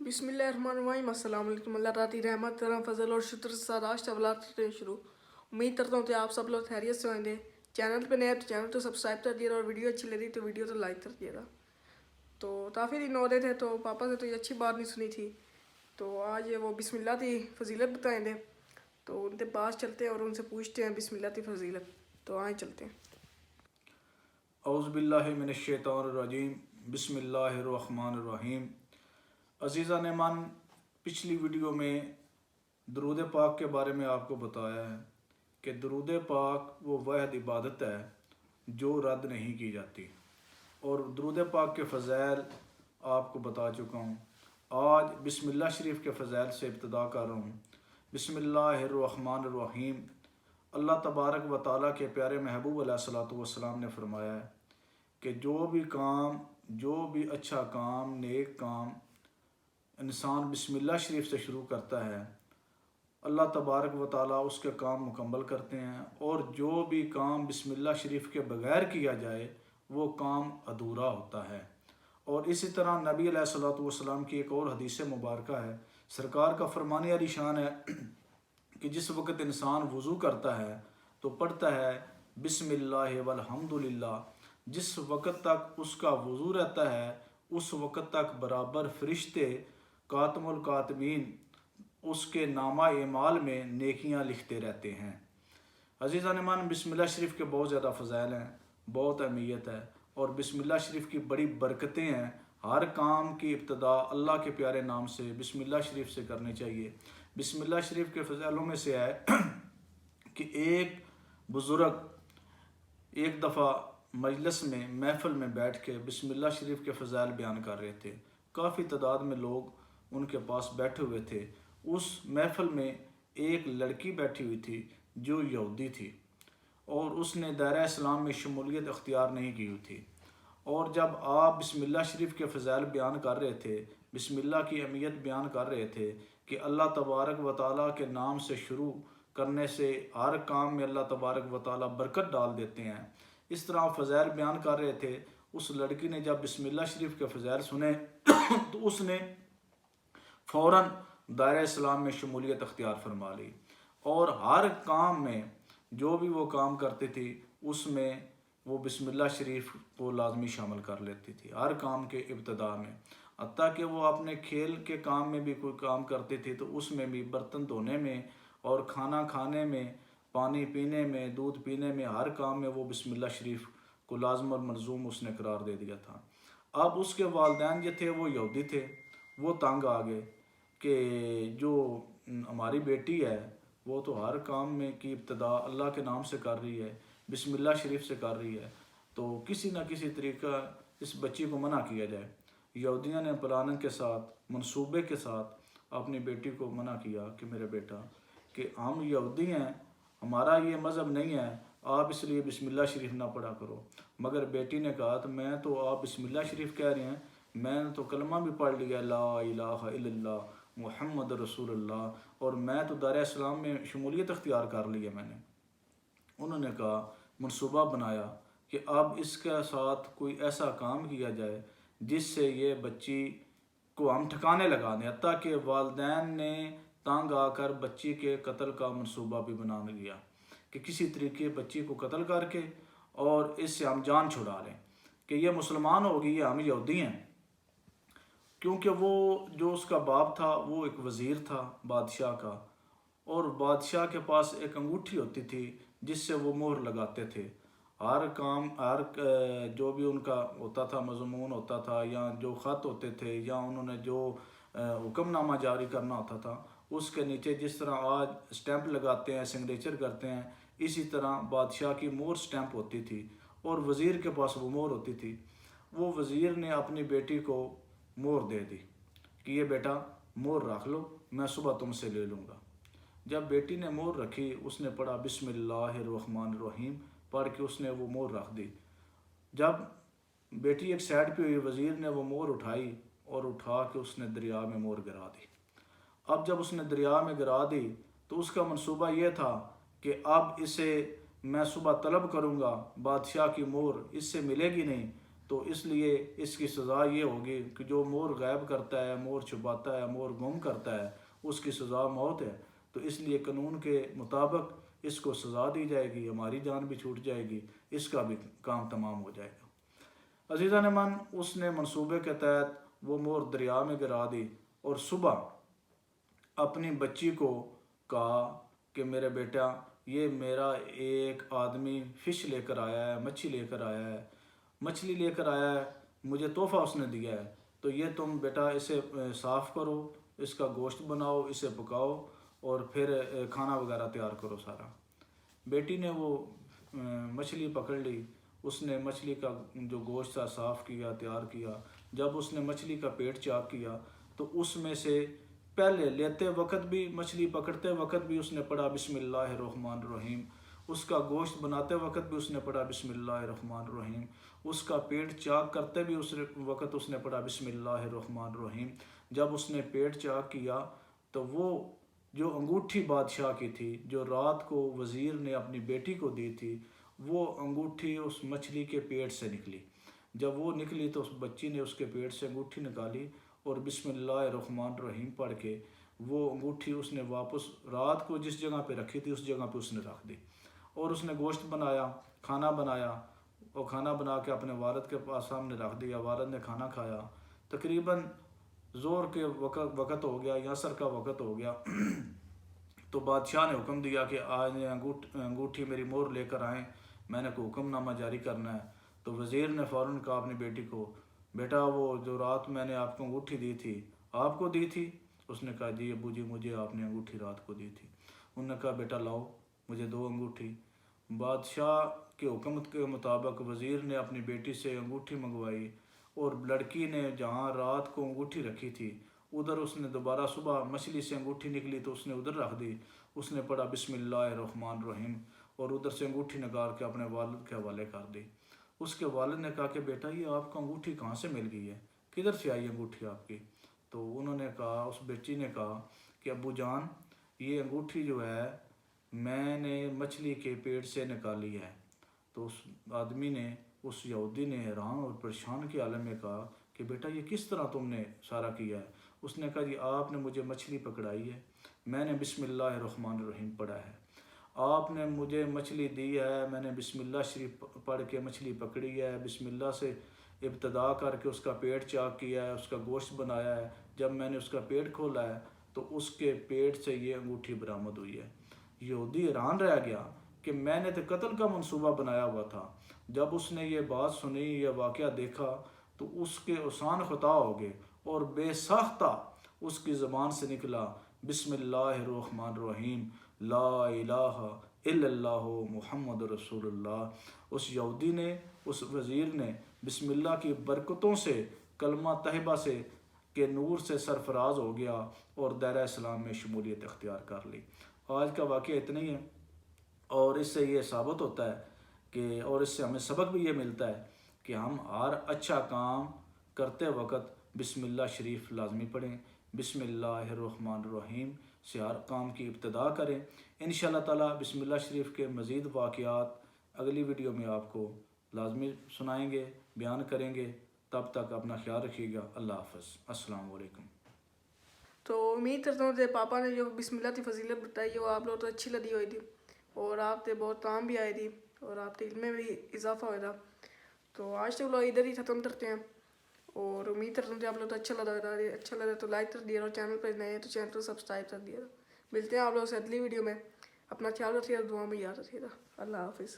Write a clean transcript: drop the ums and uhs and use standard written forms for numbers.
बिस्मिल्लाहिर्रहमानिर्रहीम। अस्सलाम वालेकुम। अल्लाह ताला की रहमत करम फजल और शुक्र से साथ आज तबला शुरू। उम्मीद करता हूँ कि आप सब लोग खैरियत से होंगे। चैनल पे नए तो चैनल तो सब्सक्राइब कर दिएगा और वीडियो अच्छी लगी तो वीडियो तो लाइक कर दिएगा। तो काफ़ी दिन हो रहे थे तो पापा से तो ये अच्छी बात नहीं सुनी थी, तो आज ये वो बिस्मिल्लाह की फजीलत बताएंगे, तो उनके पास चलते हैं और उनसे पूछते हैं बिस्मिल्लाह की फजीलत। तो आए चलते हैं। औज़ुबिल्लाहि मिनश्शैतानिर्रजीम बिस्मिल्लाहिर्रहमानिर्रहीम। अज़ीज़ा ने मन, पिछली वीडियो में दरूद पाक के बारे में आपको बताया है कि दरूद पाक वो वाहिद इबादत है जो रद्द नहीं की जाती, और दरूद पाक के फ़ज़ैल आपको बता चुका हूँ। आज बिस्मिल्लाह शरीफ के फ़ज़ैल से इब्तिदा कर रहा हूँ। बिस्मिल्लाहिर्रहमानिर्रहीम। अल्लाह तबारक व तआला के प्यारे महबूब अलैहिस्सलातु वस्सलाम ने फरमाया है कि जो भी अच्छा काम, नेक काम इंसान बिस्मिल्लाह शरीफ से शुरू करता है, अल्लाह तबारक व तआला उसके काम मुकम्मल करते हैं, और जो भी काम बिस्मिल्लाह शरीफ के बगैर किया जाए वो काम अधूरा होता है। और इसी तरह नबी अलैहिस्सलातु वस्सलाम की एक और हदीस मुबारक है, सरकार का फरमाने वाली शान है कि जिस वक़्त इंसान वज़ू करता है तो पढ़ता है बिस्मिल्लाह वल्हम्दुलिल्लाह, जिस वक़्त तक उसका वज़ू रहता है उस वक़्त तक बराबर फ़रिश्ते कातमुल कातबीन उसके नामा एमाल में नेकियां लिखते रहते हैं। अज़ीज़ा ने मान, बिस्मिल्लाह शरीफ के बहुत ज़्यादा फ़ज़ाइल हैं, बहुत अहमियत है, और बिस्मिल्लाह शरीफ की बड़ी बरकतें हैं। हर काम की इब्तिदा अल्लाह के प्यारे नाम से बिस्मिल्लाह शरीफ से करनी चाहिए। बिस्मिल्लाह शरीफ के फ़ज़ाइलों में से है कि एक बुज़ुर्ग एक दफ़ा मजलिस में, महफ़िल में बैठ के बिस्मिल्लाह शरीफ के फ़ज़ाइल बयान कर रहे थे। काफ़ी तादाद में लोग उनके पास बैठे हुए थे। उस महफ़िल में एक लड़की बैठी हुई थी जो यहूदी थी, और उसने दायरा इस्लाम में शमूलियत अख्तियार नहीं की हुई थी। और जब आप बिस्मिल्लाह शरीफ के फ़ज़ाइल बयान कर रहे थे, बिस्मिल्लाह की अहमियत बयान कर रहे थे कि अल्लाह तबारक व तआला के नाम से शुरू करने से हर काम में अल्लाह तबारक व तआला बरकत डाल देते हैं, इस तरह फ़ज़ाइल बयान कर रहे थे। उस लड़की ने जब बिस्मिल्लाह शरीफ के फ़ज़ाइल सुने तो उसने फ़ौरन दायरा इस्लाम में शमूलियत अख्तियार फरमा ली, और हर काम में जो भी वो काम करती थी उसमें वो बिस्मिल्लाह शरीफ को लाजमी शामिल कर लेती थी, हर काम के इब्तिदा में। हत्ता कि वो अपने खेल के काम में भी कोई काम करती थी तो उसमें भी, बर्तन धोने में और खाना खाने में, पानी पीने में, दूध पीने में, हर काम में वो बिस्मिल्लाह शरीफ को लाजम और मलजूम उसने करार दे दिया था। अब उसके वालिदैन जो थे वो यहूदी थे, वो तंग आ गए कि जो हमारी बेटी है वो तो हर काम में की इब्तिदा अल्लाह के नाम से कर रही है, बिस्मिल्लाह शरीफ से कर रही है, तो किसी न किसी तरीका इस बच्ची को मना किया जाए। यहूदियों ने प्लानिंग के साथ, मंसूबे के साथ अपनी बेटी को मना किया कि मेरे बेटा, कि हम यहूदी हैं, हमारा ये मज़हब नहीं है, आप इसलिए बिस्मिल्लाह शरीफ ना पढ़ा करो। मगर बेटी ने कहा तो मैं तो, आप बिस्मिल्लाह शरीफ कह रहे हैं, मैंने तो कलमा भी पढ़ लिया, ला इलाहा इल्लल्लाह मुहम्मद रसूलुल्लाह, और मैं तो दायरा इस्लाम में शमूलियत अख्तियार कर ली है मैंने। उन्होंने कहा, मनसूबा बनाया कि अब इसके साथ कोई ऐसा काम किया जाए जिससे ये बच्ची को हम ठिकाने लगा दें। हत्ता कि वालिदैन ने तंग आकर बच्ची के कत्ल का मनसूबा भी बना लिया कि किसी तरीके बच्ची को कत्ल करके और इससे हम जान छुड़ा लें कि ये मुसलमान होगी या हम यहूदी हैं। क्योंकि वो जो उसका बाप था वो एक वज़ीर था बादशाह का, और बादशाह के पास एक अंगूठी होती थी जिससे वो मोहर लगाते थे। हर काम, हर जो भी उनका होता था, मज़मून होता था, या जो ख़त होते थे, या उन्होंने जो हुक्मनामा जारी करना होता था, उसके नीचे जिस तरह आज स्टैंप लगाते हैं, सिग्नेचर करते हैं, इसी तरह बादशाह की मोहर स्टैंप होती थी, और वज़ीर के पास वो मोहर होती थी। वो वज़ीर ने अपनी बेटी को मोहर दे दी कि ये बेटा मोहर रख लो, मैं सुबह तुमसे ले लूँगा। जब बेटी ने मोहर रखी, उसने पढ़ा बिस्मिल्लाहिर्रहमानिर्रहीम, पढ़ के उसने वो मोहर रख दी। जब बेटी एक साइड पे हुई, वज़ीर ने वो मोहर उठाई और उठा के उसने दरिया में मोहर गिरा दी। अब जब उसने दरिया में गिरा दी तो उसका मंसूबा ये था कि अब इसे मैं सुबह तलब करूँगा, बादशाह की मोहर इससे मिलेगी नहीं, تو اس لیے اس کی سزا یہ ہوگی کہ جو مور غائب کرتا ہے، مور چھپاتا ہے، مور گم کرتا ہے، اس کی سزا موت ہے۔ تو اس لیے قانون کے مطابق اس کو سزا دی جائے گی، ہماری جان بھی چھوٹ جائے گی، اس کا بھی کام تمام ہو جائے گا۔ عزیزان من، اس نے منصوبے کے تحت وہ مور دریا میں گرا دی، اور صبح اپنی بچی کو کہا کہ میرے بیٹا، یہ میرا ایک آدمی فش لے کر آیا ہے، مچھلی لے کر آیا ہے، مچھلی لے کر آیا ہے، مجھے تحفہ اس نے دیا ہے، تو یہ تم بیٹا اسے صاف کرو، اس کا گوشت بناؤ، اسے پکاؤ، اور پھر کھانا وغیرہ تیار کرو سارا۔ بیٹی نے وہ مچھلی پکڑ لی، اس نے مچھلی کا جو گوشت تھا صاف کیا، تیار کیا۔ جب اس نے مچھلی کا پیٹ چاک کیا تو اس میں سے پہلے لیتے وقت بھی، مچھلی پکڑتے وقت بھی اس نے پڑھا بسم اللہ الرحمن الرحیم، اس کا گوشت بناتے وقت بھی اس نے پڑھا بسم اللہ الرحمن الرحیم، اس کا پیٹ چاک کرتے بھی اس وقت اس نے پڑھا بسم اللہ الرحمن الرحیم۔ جب اس نے پیٹ چاک کیا تو وہ جو انگوٹھی بادشاہ کی تھی، جو رات کو وزیر نے اپنی بیٹی کو دی تھی، وہ انگوٹھی اس مچھلی کے پیٹ سے نکلی۔ جب وہ نکلی تو اس بچی نے اس کے پیٹ سے انگوٹھی نکالی اور بسم اللہ الرحمن الرحیم پڑھ کے وہ انگوٹھی اس نے واپس رات کو جس جگہ پہ رکھی تھی اس جگہ پہ اس نے رکھ دی، اور اس نے گوشت بنایا، کھانا بنایا، اور کھانا بنا کے اپنے والد کے پاس سامنے رکھ دیا۔ والد نے کھانا کھایا، تقریباً زور کے وقت ہو گیا، عصر کا وقت ہو گیا، تو بادشاہ نے حکم دیا کہ آج انگوٹھی میری مور لے کر آئیں، میں نے کوئی حکم نامہ جاری کرنا ہے۔ تو وزیر نے فوراً کہا اپنی بیٹی کو، بیٹا وہ جو رات میں نے آپ کو انگوٹھی دی تھی، آپ کو دی تھی؟ اس نے کہا جی ابو جی، مجھے آپ نے انگوٹھی رات کو دی تھی۔ انہوں نے کہا بیٹا لاؤ مجھے دو انگوٹھی۔ بادشاہ کے حکم کے مطابق وزیر نے اپنی بیٹی سے انگوٹھی منگوائی، اور لڑکی نے جہاں رات کو انگوٹھی رکھی تھی ادھر اس نے دوبارہ صبح مچھلی سے انگوٹھی نکلی تو اس نے ادھر رکھ دی، اس نے پڑھا بسم اللہ الرحمن الرحیم، اور ادھر سے انگوٹھی نکال کے اپنے والد کے حوالے کر دی۔ اس کے والد نے کہا کہ بیٹا یہ آپ کو انگوٹھی کہاں سے مل گئی ہے، کدھر سے آئی انگوٹھی آپ کی؟ تو انہوں نے کہا، اس بچی نے کہا کہ ابو جان، یہ انگوٹھی جو ہے میں نے مچھلی کے پیٹ سے نکالی ہے۔ تو اس آدمی نے، اس یہودی نے حیران اور پریشان کے عالم میں کہا کہ بیٹا یہ کس طرح تم نے سارا کیا ہے؟ اس نے کہا جی آپ نے مجھے مچھلی پکڑائی ہے، میں نے بسم اللہ الرحمن الرحیم پڑھا ہے، آپ نے مجھے مچھلی دی ہے، میں نے بسم اللہ شریف پڑھ کے مچھلی پکڑی ہے، بسم اللہ سے ابتدا کر کے اس کا پیٹ چاک کیا ہے، اس کا گوشت بنایا ہے، جب میں نے اس کا پیٹ کھولا ہے تو اس کے پیٹ سے یہ انگوٹھی برآمد ہوئی ہے۔ یہودی حیران رہ گیا کہ میں نے تو قتل کا منصوبہ بنایا ہوا تھا۔ جب اس نے یہ بات سنی، یہ واقعہ دیکھا، تو اس کے آسان خطا ہو گئے، اور بے ساختہ اس کی زبان سے نکلا بسم اللہ الرحمن الرحیم، لا الہ الا اللہ محمد رسول اللہ۔ اس یہودی نے، اس وزیر نے بسم اللہ کی برکتوں سے، کلمہ طیبہ سے کے نور سے سرفراز ہو گیا اور دائرہ اسلام میں شمولیت اختیار کر لی۔ آج کا واقعہ اتنا ہی ہے، اور اس سے یہ ثابت ہوتا ہے کہ، اور اس سے ہمیں سبق بھی یہ ملتا ہے کہ ہم ہر اچھا کام کرتے وقت بسم اللہ شریف لازمی پڑھیں، بسم اللہ الرحمن الرحیم سے ہر کام کی ابتدا کریں۔ انشاءاللہ تعالی بسم اللہ شریف کے مزید واقعات اگلی ویڈیو میں آپ کو لازمی سنائیں گے، بیان کریں گے۔ تب تک اپنا خیال رکھیے گا۔ اللہ حافظ، السلام علیکم۔ تو امید کرتا ہوں کہ پاپا نے جو بسم اللہ کی فضیلت بتائی وہ آپ لوگوں کو اچھی لگی ہوئی تھی، اور آپ کے بہت کام بھی آئی تھی، اور آپ کے علم میں بھی اضافہ ہوا تھا۔ تو آج تو لوگ ادھر ہی ختم کرتے ہیں، اور امید کرتا ہوں کہ آپ لوگ کو اچھا لگا تو لائک کر دیا، اور چینل پر نئے ہیں تو چینل کو سبسکرائب کر دیا۔ ملتے ہیں آپ لوگوں سے اگلی ویڈیو میں، اپنا خیال رکھیے گا، دعا میں یاد رکھیے گا۔ اللہ حافظ۔